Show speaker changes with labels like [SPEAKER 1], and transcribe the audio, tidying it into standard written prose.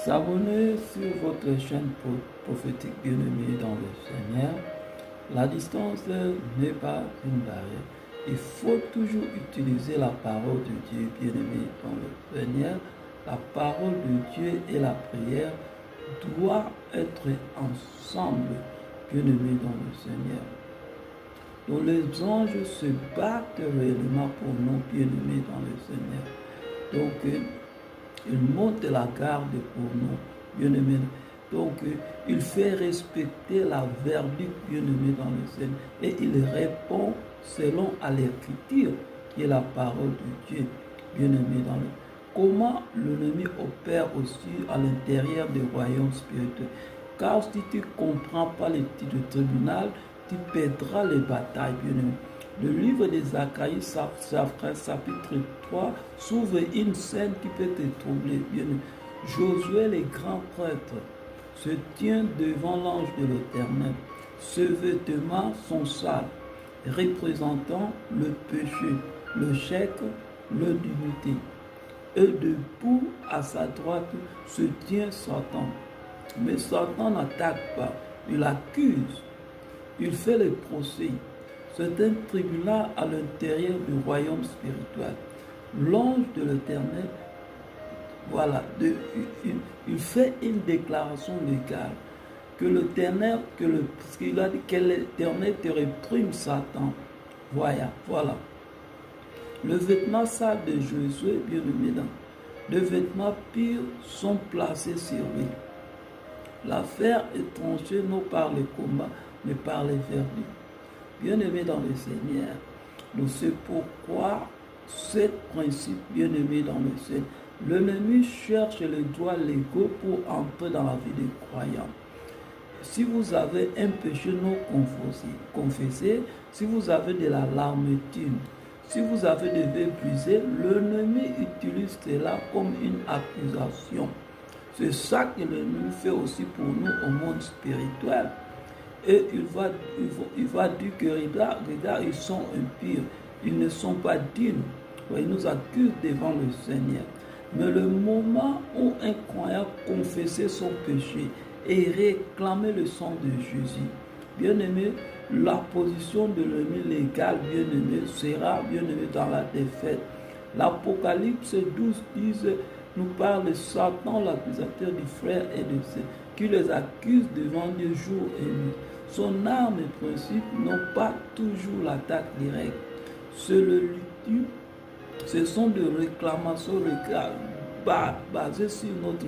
[SPEAKER 1] S'abonner sur votre chaîne prophétique bien-aimée dans le Seigneur. La distance n'est pas une barrière. Il faut toujours utiliser la parole de Dieu bien-aimé dans le Seigneur. La parole de Dieu et la prière doivent être ensemble, bien-aimé dans le Seigneur. Donc les anges se battent réellement pour nous, bien-aimés dans le Seigneur. Donc, il monte la garde pour nous, bien-aimés. Donc, il fait respecter la verdict, bien-aimé, dans le Seigneur. Et il répond selon à l'écriture, qui est la parole de Dieu, bien-aimé, dans le Comment l'ennemi opère aussi à l'intérieur des royaumes spirituels. Car si tu ne comprends pas les titres de tribunal, tu perdras les batailles, bien-aimé. Le livre de Zacharie, chapitre 3, s'ouvre une scène qui peut te troubler. Bien, Josué, le grand prêtre, se tient devant l'ange de l'Éternel. Ses vêtements sont sales, représentant le péché, le chèque, l'indignité. Et debout à sa droite se tient Satan. Mais Satan n'attaque pas, il accuse, il fait le procès. C'est un tribunal à l'intérieur du royaume spirituel. L'ange de l'Éternel, voilà, il fait une déclaration légale que l'Éternel, qu'il a dit que l'Éternel te réprime Satan. Voilà. Le vêtement sale de Josué, bien aimé, les vêtements purs sont placés sur lui. L'affaire est tranchée non par le combat, mais par les verdicts. Bien-aimés dans le Seigneur, nous c'est pourquoi ce principe, bien-aimé dans le Seigneur, l'ennemi cherche les droits légaux pour entrer dans la vie des croyants. Si vous avez un péché non confessé, si vous avez de la larmetine, si vous avez des vœux brisés, l'ennemi utilise cela comme une accusation. C'est ça que l'ennemi fait aussi pour nous au monde spirituel. Et il va dire que regarde, ils sont impies, ils ne sont pas dignes. Ils nous accusent devant le Seigneur. Mais le moment où un croyant confessait son péché et réclamait le sang de Jésus, bien-aimé, la position de l'ennemi légal, bien-aimé, sera, bien-aimé, dans la défaite. L'Apocalypse 12 nous parle de Satan, l'accusateur du frère et de ceux qui les accuse devant Dieu jour et nuit. Son arme et principe n'ont pas toujours l'attaque directe. Ce sont des réclamations légales basées sur notre